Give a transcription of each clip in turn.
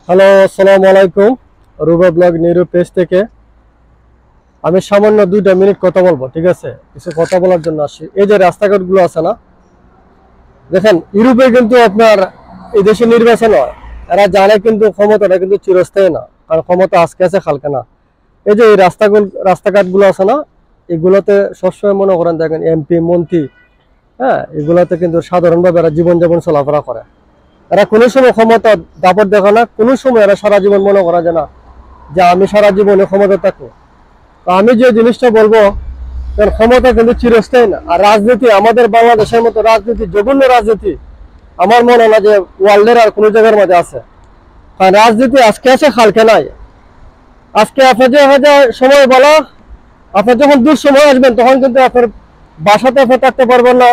Hello, আসসালামু আলাইকুম। Ruba blog neuro page থেকে আমি সামান্য 2 মিনিট কথা বলবো, ঠিক আছে? কিছু কথা বলার জন্য আসি। এই যে রাস্তাঘাটগুলো আছে না, দেখেন ইউরোপে কিন্তু আপনার এই দেশে নির্বাচন হয়, এরা জানে কিন্তু ক্ষমতাটা কিন্তু চিরস্থায়ী না, কারণ ক্ষমতা আজকে আছে কালকে না। এই যে এই রাস্তাঘাটগুলো আছে না, এগুলোতে সবসময় মনে করেন দেখেন এমপি মন্ত্রী, হ্যাঁ, এগুলোতে কিন্তু সাধারণভাবে এরা জীবনযাপন চলাফেরা করে। এরা কোনো সময় ক্ষমতা দাপট দেখে না, কোনো সময় এরা সারা জীবন মনে করা যায় না যে আমি সারা জীবনে ক্ষমতা থাকবো। তো আমি যে জিনিসটা বলবো, ক্ষমতা কিন্তু চিরস্থায়ী না। আর রাজনীতি, আমাদের বাংলাদেশের মতো রাজনীতি, জঘন্য রাজনীতি আমার মনে হয় না যে ওয়ার্ল্ডের আর কোনো জায়গার মধ্যে আছে। কারণ রাজনীতি আজকে আছে কালকে নাই। আজকে আপনার যে সময় বলা, আপনার যখন দূর সময় আসবেন তখন কিন্তু আপনার বাসাতে আপনি থাকতে পারবেন না।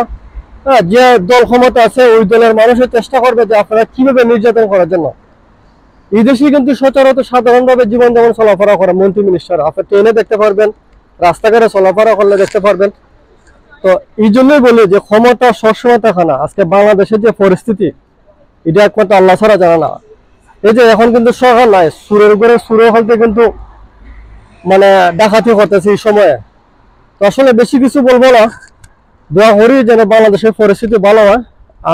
হ্যাঁ, যে দল ক্ষমতা আছে ওই দলের মানুষের চেষ্টা করবে যে আপনারা কিভাবে নির্যাতন করার জন্য। এই দেশে কিন্তু সচরাচর সাধারণভাবে জীবনযাপন চলাফেরা করে মন্ত্রী মিনিস্টার, আপনি ট্রেনে দেখতে পারবেন, রাস্তাঘাটে চলাফেরা করলে দেখতে পারবেন। তো এই জন্যই বলি যে ক্ষমতা সবসময় থাকে না। আজকে বাংলাদেশের যে পরিস্থিতি, এটা একমাত্র আল্লাহ ছাড়া জানে না। এই যে এখন কিন্তু সরকার নাই, সুরের উপরে সুরে হলতে কিন্তু মানে ডাকাতি করতেছে এই সময়ে। তো আসলে বেশি কিছু বলবো না, দোয়া করি যেন বাংলাদেশের পরিস্থিতি ভালো হয়,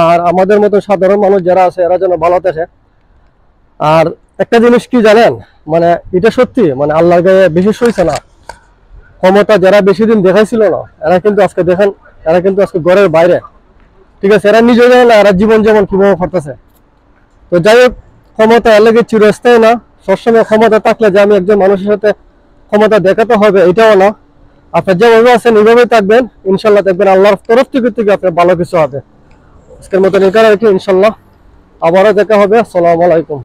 আর আমাদের মতো সাধারণ মানুষ যারা আছে এরা যেন ভালো থাকে। আর একটা জিনিস কি জানেন, মানে এটা সত্যি, মানে আল্লাহর গায়ে বেশি সইছে না। ক্ষমতা যারা বেশি দিন দেখাইছিল না, এরা কিন্তু আজকে দেখেন, এরা কিন্তু আজকে ঘরের বাইরে, ঠিক আছে? এরা নিজে জানে না এরা জীবন যেমন কিভাবে করতেছে। তো যাই হোক, ক্ষমতা এর লাগে চিরস্থায়ী না। সবসময় ক্ষমতা থাকলে যে আমি একজন মানুষের সাথে ক্ষমতা দেখাতে হবে এটাও না। আপনি যেভাবে আছেন এইভাবেই থাকবেন, ইনশাল্লাহ দেখবেন আল্লাহর তরফ থেকে আপনার ভালো কিছু হবে। আজকের মতন এখানে রেখে ইনশাল্লাহ আবারও দেখা হবে। আসসালামু আলাইকুম।